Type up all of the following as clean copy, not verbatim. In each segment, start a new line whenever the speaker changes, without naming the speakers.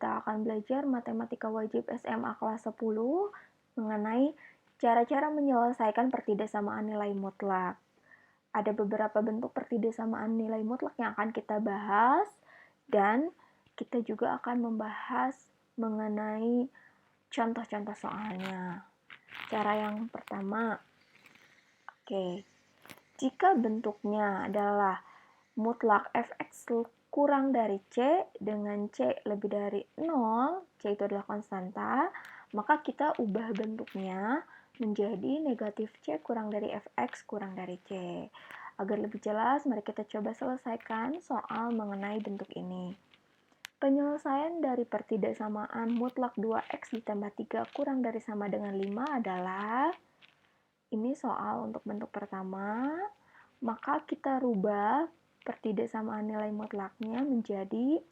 kita akan belajar matematika wajib SMA kelas 10 mengenai cara-cara menyelesaikan pertidaksamaan nilai mutlak. Ada beberapa bentuk pertidaksamaan nilai mutlak yang akan kita bahas, dan kita juga akan membahas mengenai contoh-contoh soalnya. Cara yang pertama, jika bentuknya adalah mutlak fx kurang dari C dengan C lebih dari 0, C itu adalah konstanta, maka kita ubah bentuknya menjadi negatif C kurang dari fx kurang dari C. Agar lebih jelas, mari kita coba selesaikan soal mengenai bentuk ini. Penyelesaian dari pertidaksamaan mutlak 2x ditambah 3 kurang dari sama dengan 5 adalah, ini soal untuk bentuk pertama, maka kita rubah pertidaksamaan nilai mutlaknya menjadi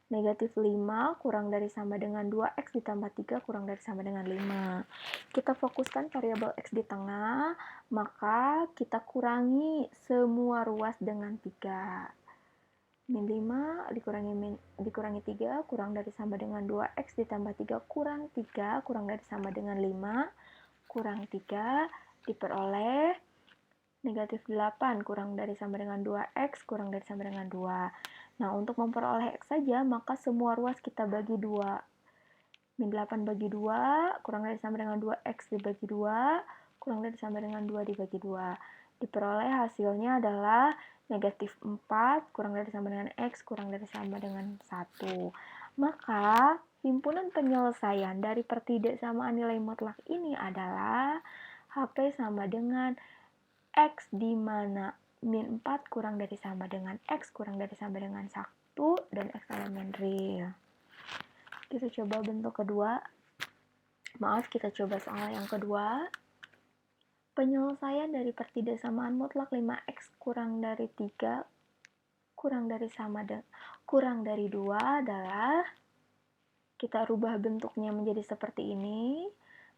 negatif 5 kurang dari sama dengan 2x ditambah 3 kurang dari sama dengan 5. Kita fokuskan variabel x di tengah, maka kita kurangi semua ruas dengan 3. Min 5 dikurangi 3 kurang dari sama dengan 2x ditambah 3 kurang 3 kurang dari sama dengan 5 kurang 3 diperoleh negatif 8 kurang dari sama dengan 2x kurang dari sama dengan 2. Nah, untuk memperoleh x saja, maka semua ruas kita bagi 2. Min 8 bagi 2, kurang dari sama dengan 2x dibagi 2, kurang dari sama dengan 2 dibagi 2. Diperoleh hasilnya adalah negatif 4, kurang dari sama dengan x, kurang dari sama dengan 1. Maka, himpunan penyelesaian dari pertidaksamaan nilai mutlak ini adalah HP sama dengan X di mana min 4 kurang dari sama dengan X kurang dari sama dengan 1 dan X elemen real. Kita coba bentuk kedua. Kita coba soal yang kedua. Penyelesaian dari pertidaksamaan mutlak 5X kurang dari 3 kurang dari 2 adalah, kita rubah bentuknya menjadi seperti ini.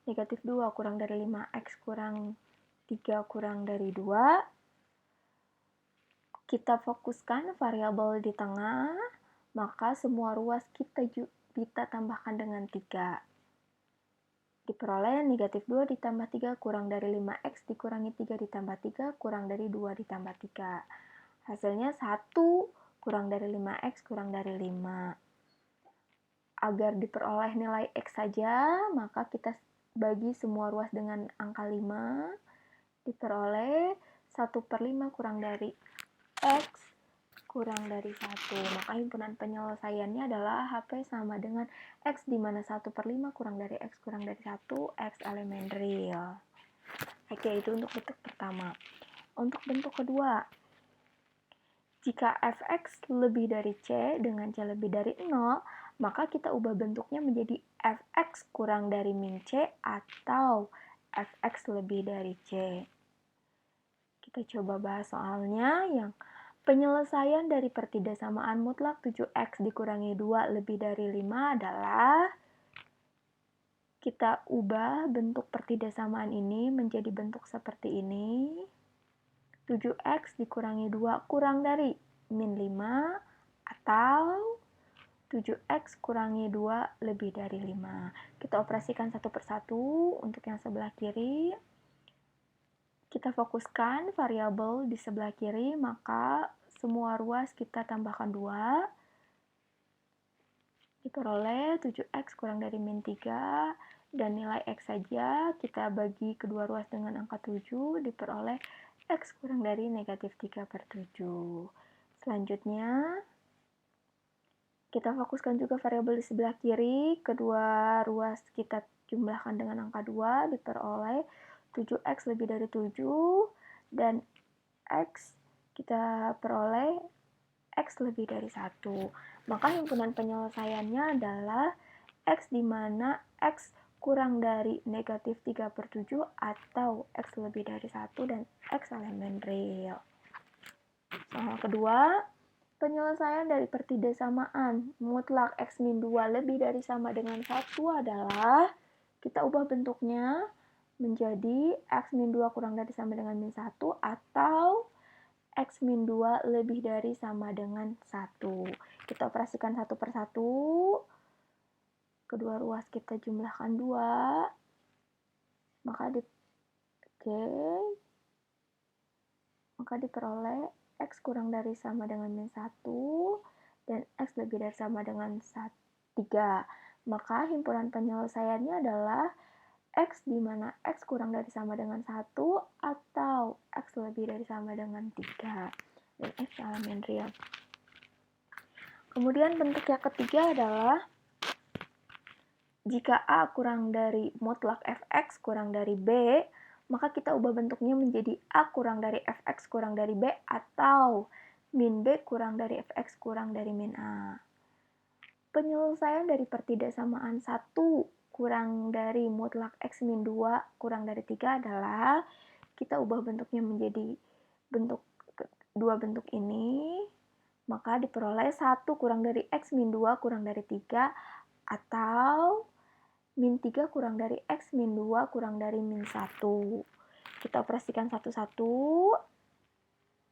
Negatif 2 kurang dari 5X kurang 3 kurang dari 2. Kita fokuskan variabel di tengah, maka semua ruas kita tambahkan dengan 3. Diperoleh negatif 2 ditambah 3 kurang dari 5x dikurangi 3 ditambah 3 kurang dari 2 ditambah 3. Hasilnya 1 kurang dari 5x kurang dari 5. Agar diperoleh nilai x saja, maka kita bagi semua ruas dengan angka 5. Diperoleh 1/5 kurang dari X kurang dari 1. Maka himpunan penyelesaiannya adalah HP sama dengan X di mana 1/5 kurang dari X kurang dari 1, X elemen real. Oke, itu untuk bentuk pertama. Untuk bentuk kedua, jika fx lebih dari C dengan C lebih dari 0, maka kita ubah bentuknya menjadi fx kurang dari min C atau fx lebih dari C. Kita coba bahas soalnya yang penyelesaian dari pertidaksamaan mutlak 7x dikurangi 2 lebih dari 5 adalah, kita ubah bentuk pertidaksamaan ini menjadi bentuk seperti ini. 7x dikurangi 2 kurang dari min 5 atau 7x kurangi 2 lebih dari 5. Kita operasikan satu persatu. Untuk yang sebelah kiri, kita fokuskan variabel di sebelah kiri, maka semua ruas kita tambahkan 2. Diperoleh 7x kurang dari min 3, dan nilai x saja kita bagi kedua ruas dengan angka 7, diperoleh x kurang dari negatif 3/7. Selanjutnya, kita fokuskan juga variabel di sebelah kiri, kedua ruas kita jumlahkan dengan angka 2, diperoleh 7x lebih dari 7, dan x kita peroleh x lebih dari 1. Maka himpunan penyelesaiannya adalah x di mana x kurang dari negatif 3/7 atau x lebih dari 1 dan x elemen real. Soal kedua, penyelesaian dari pertidaksamaan mutlak x min 2 lebih dari sama dengan 1 adalah, kita ubah bentuknya menjadi x min 2 kurang dari sama dengan min 1 atau x min 2 lebih dari sama dengan 1. Kita operasikan satu persatu. kedua ruas kita jumlahkan 2, maka diperoleh X kurang dari sama dengan min 1 dan X lebih dari sama dengan 3. Maka himpunan penyelesaiannya adalah X di mana X kurang dari sama dengan 1 atau X lebih dari sama dengan 3 dan X elemen real. Kemudian bentuk yang ketiga adalah jika A kurang dari mutlak Fx kurang dari B, maka kita ubah bentuknya menjadi A kurang dari Fx kurang dari B atau min B kurang dari Fx kurang dari min A. Penyelesaian dari pertidaksamaan 1 kurang dari mutlak X min 2 kurang dari 3 adalah kita ubah bentuknya menjadi dua bentuk ini, maka diperoleh 1 kurang dari X min 2 kurang dari 3 atau min 3 kurang dari X min 2 kurang dari min 1. Kita operasikan satu-satu.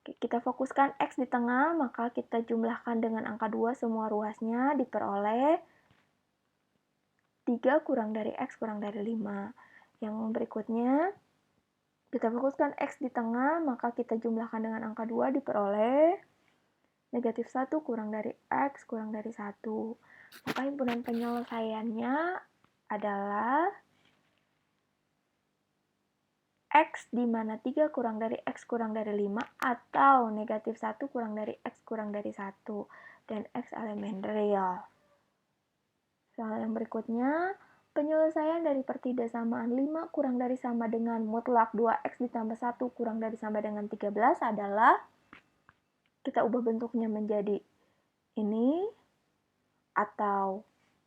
Kita fokuskan X di tengah, maka kita jumlahkan dengan angka 2 semua ruasnya, diperoleh 3 kurang dari X kurang dari 5. Yang berikutnya, kita fokuskan X di tengah, maka kita jumlahkan dengan angka 2, diperoleh negatif 1 kurang dari X kurang dari 1. Maka himpunan penyelesaiannya adalah X di mana 3 kurang dari X kurang dari 5 atau negatif 1 kurang dari X kurang dari 1 dan X elemen real. Soal yang berikutnya, penyelesaian dari pertidaksamaan 5 kurang dari sama dengan mutlak 2X ditambah 1 kurang dari sama dengan 13 adalah kita ubah bentuknya menjadi ini atau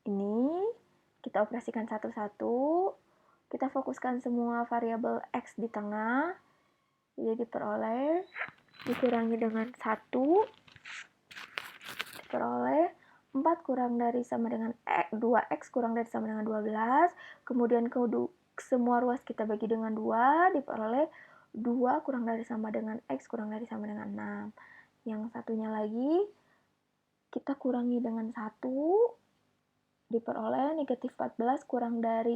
ini. Kita operasikan satu-satu. Kita fokuskan semua variabel X di tengah. Jadi diperoleh dikurangi dengan 1, diperoleh 4 kurang dari sama dengan 2X kurang dari sama dengan 12. Kemudian semua ruas kita bagi dengan 2, diperoleh 2 kurang dari sama dengan X kurang dari sama dengan 6. Yang satunya lagi kita kurangi dengan 1, diperoleh negatif 14 kurang dari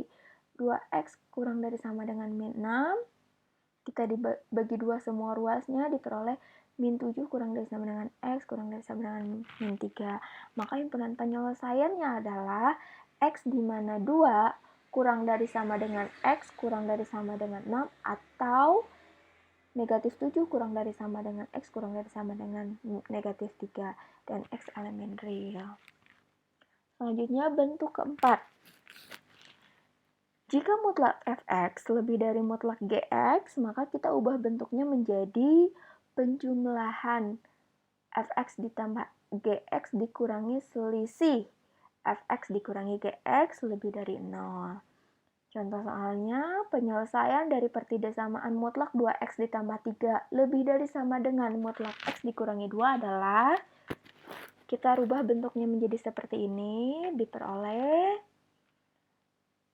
2X kurang dari sama dengan min 6. Kita dibagi 2 semua ruasnya, diperoleh min 7 kurang dari sama dengan X kurang dari sama dengan min 3. Maka himpunan penyelesaiannya adalah X di mana 2 kurang dari sama dengan X kurang dari sama dengan 6 atau negatif 7 kurang dari sama dengan X kurang dari sama dengan negatif 3 dan X elemen real. Selanjutnya bentuk keempat. Jika mutlak Fx lebih dari mutlak Gx, maka kita ubah bentuknya menjadi penjumlahan Fx ditambah Gx dikurangi selisih Fx dikurangi Gx lebih dari 0. Contoh soalnya, penyelesaian dari pertidaksamaan mutlak 2x ditambah 3 lebih dari sama dengan mutlak x dikurangi 2 adalah kita rubah bentuknya menjadi seperti ini, diperoleh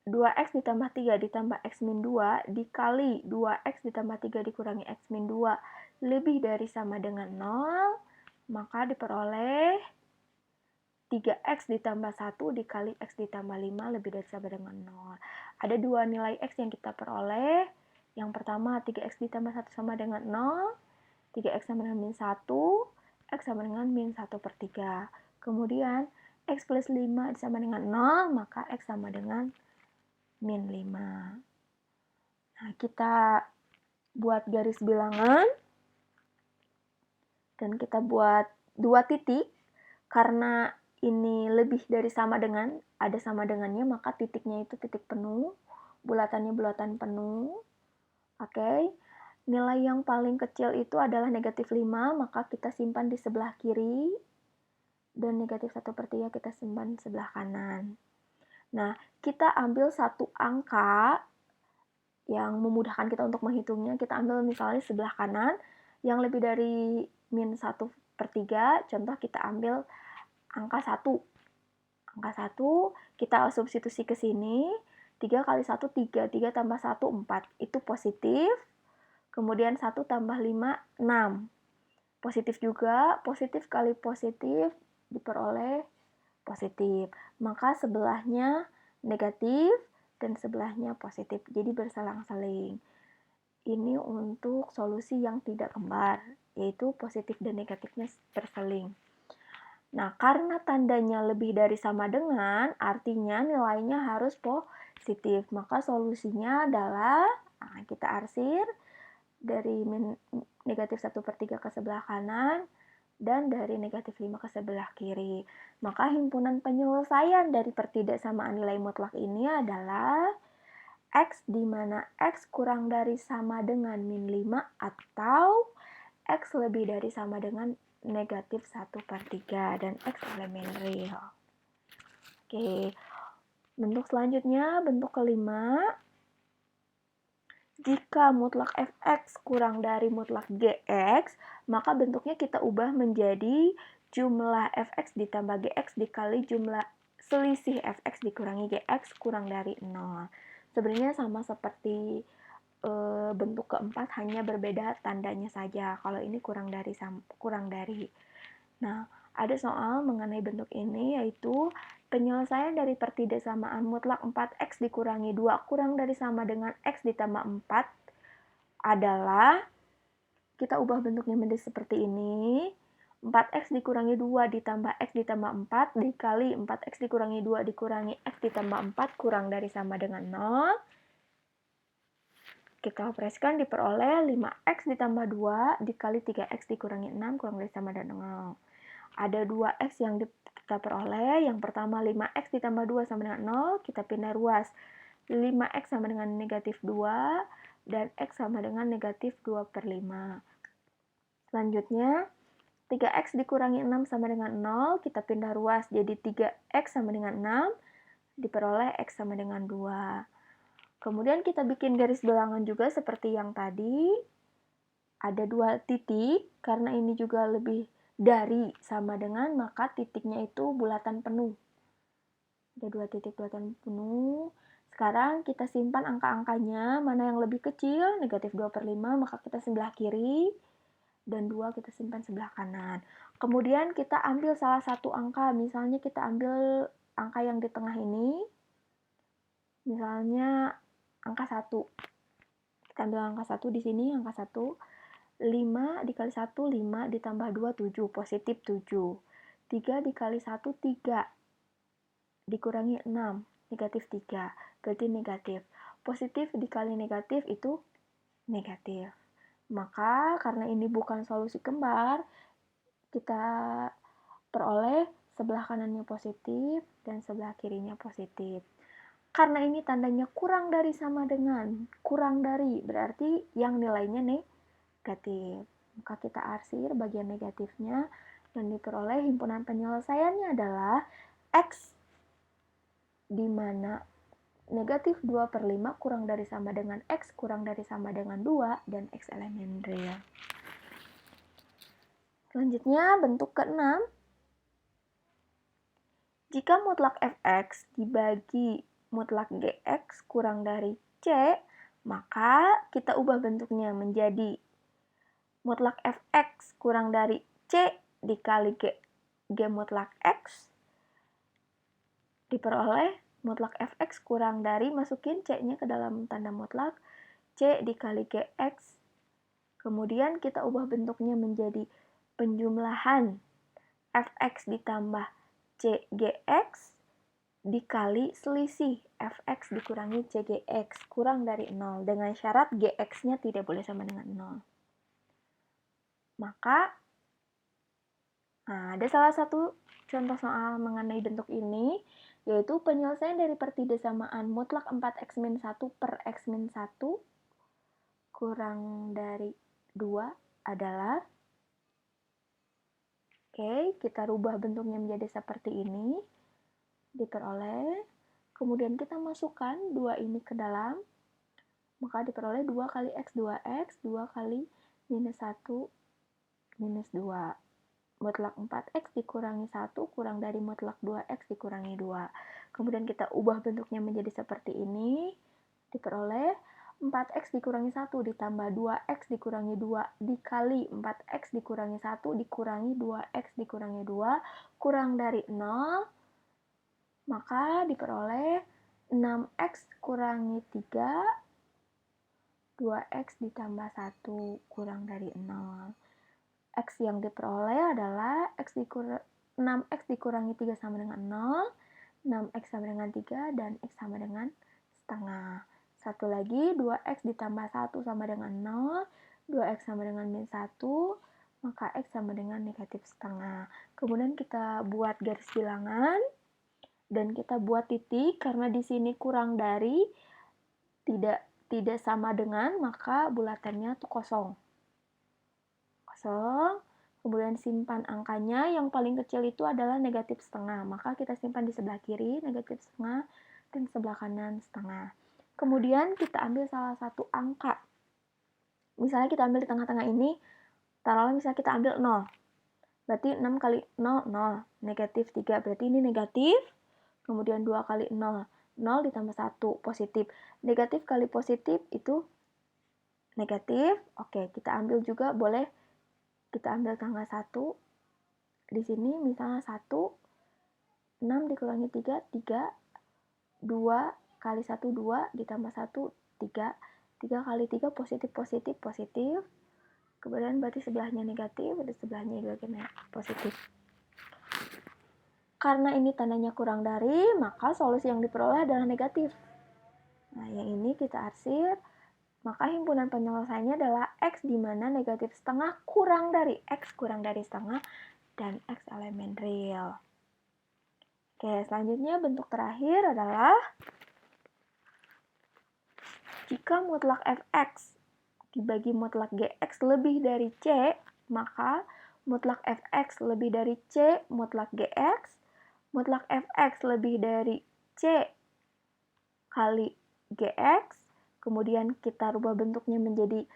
2x ditambah 3 ditambah x min 2 dikali 2x ditambah 3 dikurangi x min 2 lebih dari sama dengan 0, maka diperoleh 3x ditambah 1 dikali x ditambah 5 lebih dari sama dengan 0. Ada dua nilai x yang kita peroleh. Yang pertama 3x ditambah 1 sama dengan 0, 3x sama dengan min 1, x sama dengan min 1 per 3. Kemudian x plus 5 sama dengan 0, maka x sama dengan min 5. Nah, kita buat garis bilangan dan kita buat 2 titik. Karena ini lebih dari sama dengan, ada sama dengannya, maka titiknya itu titik penuh, bulatannya bulatan penuh. Oke. Nilai yang paling kecil itu adalah negatif 5, maka kita simpan di sebelah kiri. Dan negatif 1 per 3 kita simpan di sebelah kanan. Nah, kita ambil satu angka yang memudahkan kita untuk menghitungnya. Kita ambil misalnya sebelah kanan yang lebih dari min 1 per 3. Contoh kita ambil angka 1. Angka 1 kita substitusi ke sini. 3 kali 1, 3. 3 tambah 1, 4. Itu positif. Kemudian 1 tambah 5, 6. Positif juga. Positif kali positif diperoleh positif. Maka sebelahnya negatif dan sebelahnya positif. Jadi berselang-seling. Ini untuk solusi yang tidak kembar, yaitu positif dan negatifnya berseling. Nah, karena tandanya lebih dari sama dengan, artinya nilainya harus positif. Maka solusinya adalah, kita arsir dari negatif 1/3 ke sebelah kanan, dan dari negatif 5 ke sebelah kiri. Maka himpunan penyelesaian dari pertidaksamaan nilai mutlak ini adalah X di mana X kurang dari sama dengan min 5 atau X lebih dari sama dengan negatif 1/3 dan X elemen real. Oke, bentuk selanjutnya, bentuk kelima. Jika mutlak fx kurang dari mutlak gx, maka bentuknya kita ubah menjadi jumlah fx ditambah gx dikali jumlah selisih fx dikurangi gx kurang dari 0. Sebenarnya sama seperti bentuk keempat, hanya berbeda tandanya saja. Kalau ini kurang dari. Nah, ada soal mengenai bentuk ini, yaitu penyelesaian dari pertidaksamaan mutlak 4x dikurangi 2 kurang dari sama dengan x ditambah 4 adalah, kita ubah bentuknya menjadi seperti ini, 4x dikurangi 2 ditambah x ditambah 4 dikali 4x dikurangi 2 dikurangi x ditambah 4 kurang dari sama dengan 0. Kita operasikan diperoleh 5x ditambah 2 dikali 3x dikurangi 6 kurang dari sama dengan 0. Ada 2x yang kita peroleh. Yang pertama 5x ditambah 2 sama dengan 0. Kita pindah ruas. 5x sama dengan negatif 2. Dan x sama dengan negatif 2/5. Selanjutnya 3x dikurangi 6 sama dengan 0. Kita pindah ruas. Jadi 3x sama dengan 6. Diperoleh x sama dengan 2. Kemudian kita bikin garis bilangan juga seperti yang tadi. Ada 2 titik. Karena ini juga lebih dari sama dengan, maka titiknya itu bulatan penuh. Ada 2 titik bulatan penuh. Sekarang kita simpan angka-angkanya, mana yang lebih kecil, negatif 2/5, maka kita sebelah kiri, dan 2 kita simpan sebelah kanan. Kemudian kita ambil salah satu angka, misalnya kita ambil angka yang di tengah ini, misalnya angka 1. Kita ambil angka 1 di sini, angka 1. 5 dikali 1, 5 ditambah 2, 7, positif 7. 3 dikali 1, 3. Dikurangi 6, negatif 3. Berarti negatif. Positif dikali negatif itu negatif. Maka karena ini bukan solusi kembar, kita peroleh sebelah kanannya positif dan sebelah kirinya positif. Karena ini tandanya kurang dari sama dengan, kurang dari berarti yang nilainya negatif. Maka kita arsir bagian negatifnya dan diperoleh himpunan penyelesaiannya adalah X di mana negatif 2/5 kurang dari sama dengan X kurang dari sama dengan 2 dan X elemen real. Selanjutnya bentuk ke-6. Jika mutlak fx dibagi mutlak gx kurang dari c, maka kita ubah bentuknya menjadi mutlak fx kurang dari c dikali g mutlak x diperoleh mutlak fx kurang dari, masukin c-nya ke dalam tanda mutlak, c dikali gx. Kemudian kita ubah bentuknya menjadi penjumlahan fx ditambah cgx dikali selisih fx dikurangi cgx kurang dari 0 dengan syarat gx-nya tidak boleh sama dengan 0. Maka ada salah satu contoh soal mengenai bentuk ini, yaitu penyelesaian dari pertidaksamaan mutlak 4x-1 per x-1 kurang dari 2 adalah, kita rubah bentuknya menjadi seperti ini, diperoleh, kemudian kita masukkan 2 ini ke dalam, maka diperoleh 2 kali x 2x, 2 kali minus 1 minus 2. Mutlak 4x dikurangi 1 kurang dari mutlak 2x dikurangi 2. Kemudian kita ubah bentuknya menjadi seperti ini, diperoleh 4x dikurangi 1 ditambah 2x dikurangi 2 dikali 4x dikurangi 1 dikurangi 2x dikurangi 2 kurang dari 0. maka diperoleh 6x kurangi 3, 2x ditambah 1 kurang dari 0. X yang diperoleh adalah 6x dikurangi 3 sama dengan 0, 6x sama dengan 3, dan x sama dengan setengah. Satu lagi, 2x ditambah 1 sama dengan 0, 2x sama dengan min 1, maka x sama dengan negatif setengah. Kemudian kita buat garis bilangan, dan kita buat titik, karena di sini kurang dari, tidak sama dengan, maka bulatannya itu kosong. Kosong, kemudian simpan angkanya, yang paling kecil itu adalah negatif setengah, maka kita simpan di sebelah kiri, negatif setengah, dan sebelah kanan setengah. Kemudian kita ambil salah satu angka. Misalnya kita ambil di tengah-tengah ini, taruhlah misalnya kita ambil 0. Berarti 6 kali 0, 0. Negatif 3, berarti ini negatif. Kemudian 2 kali 0, 0 ditambah 1, positif. Negatif kali positif itu negatif. Oke, kita ambil juga boleh, kita ambil tanggal 1. Di sini misalnya 1, 6 dikurangi 3, 3. 2 kali 1, 2, ditambah 1, 3. 3 kali 3, positif, positif, positif. Kemudian berarti sebelahnya negatif, dan sebelahnya juga positif. Karena ini tandanya kurang dari, maka solusi yang diperoleh adalah negatif. Nah, yang ini kita arsir, maka himpunan penyelesaiannya adalah x di mana negatif setengah kurang dari x kurang dari setengah, dan x elemen real. Oke, selanjutnya bentuk terakhir adalah jika mutlak fx dibagi mutlak gx lebih dari c, maka mutlak fx lebih dari c mutlak gx, mutlak fx lebih dari c kali gx, kemudian kita rubah bentuknya menjadi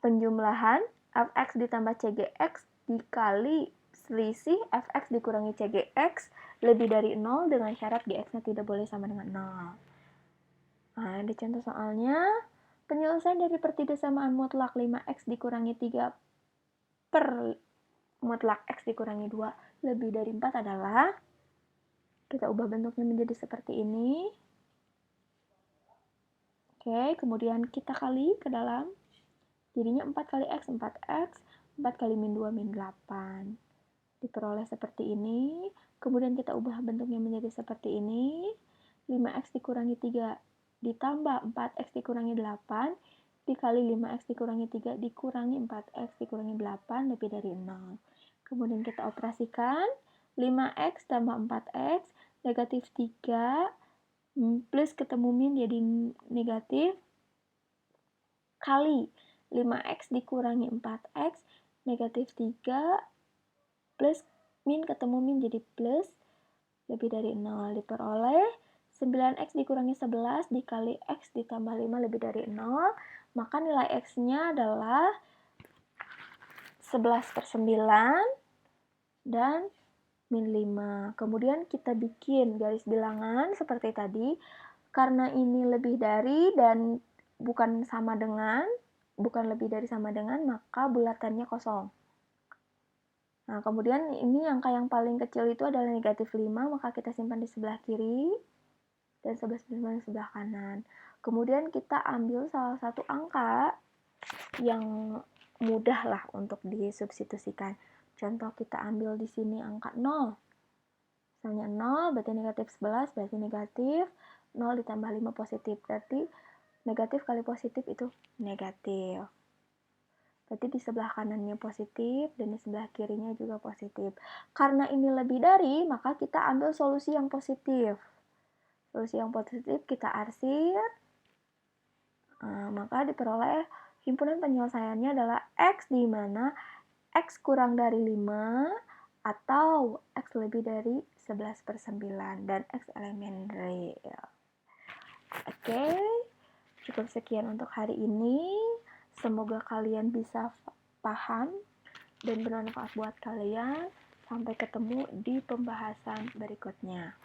penjumlahan fx ditambah cgx dikali selisih fx dikurangi cgx lebih dari 0 dengan syarat gx-nya tidak boleh sama dengan 0. Nah, di contoh soalnya, penyelesaian dari pertidasamaan mutlak 5x dikurangi 3 per mutlak x dikurangi 2 lebih dari 4 adalah, kita ubah bentuknya menjadi seperti ini. Oke, kemudian kita kali ke dalam, jadinya 4 kali x, 4x, 4 kali min 2, min 8. Diperoleh seperti ini, kemudian kita ubah bentuknya menjadi seperti ini, 5x dikurangi 3 ditambah 4x dikurangi 8, dikali 5x dikurangi 3 dikurangi 4x dikurangi 8 lebih dari 0. Kemudian kita operasikan, 5x tambah 4x, negatif 3, plus ketemu min jadi negatif, kali 5x dikurangi 4x, negatif 3, plus min ketemu min jadi plus, lebih dari 0. Diperoleh 9x dikurangi 11 dikali x ditambah 5 lebih dari 0, maka nilai x-nya adalah 11/9 dan min 5. Kemudian kita bikin garis bilangan seperti tadi, karena ini lebih dari dan bukan sama dengan, bukan lebih dari sama dengan, maka bulatannya kosong. Nah, kemudian ini angka yang paling kecil itu adalah negatif 5, maka kita simpan di sebelah kiri, dan 11/9 di sebelah kanan. Kemudian kita ambil salah satu angka yang mudah lah untuk disubstitusikan. Contoh kita ambil di sini angka 0. Misalnya 0 berarti negatif 11 berarti negatif, 0 ditambah 5 positif, berarti negatif kali positif itu negatif. Berarti di sebelah kanannya positif dan di sebelah kirinya juga positif. Karena ini lebih dari, maka kita ambil solusi yang positif. Solusi yang positif kita arsir, maka diperoleh himpunan penyelesaiannya adalah x di mana x kurang dari 5 atau x lebih dari 11/9 dan x elemen real. Oke, cukup sekian untuk hari ini. Semoga kalian bisa paham dan bermanfaat buat kalian. Sampai ketemu di pembahasan berikutnya.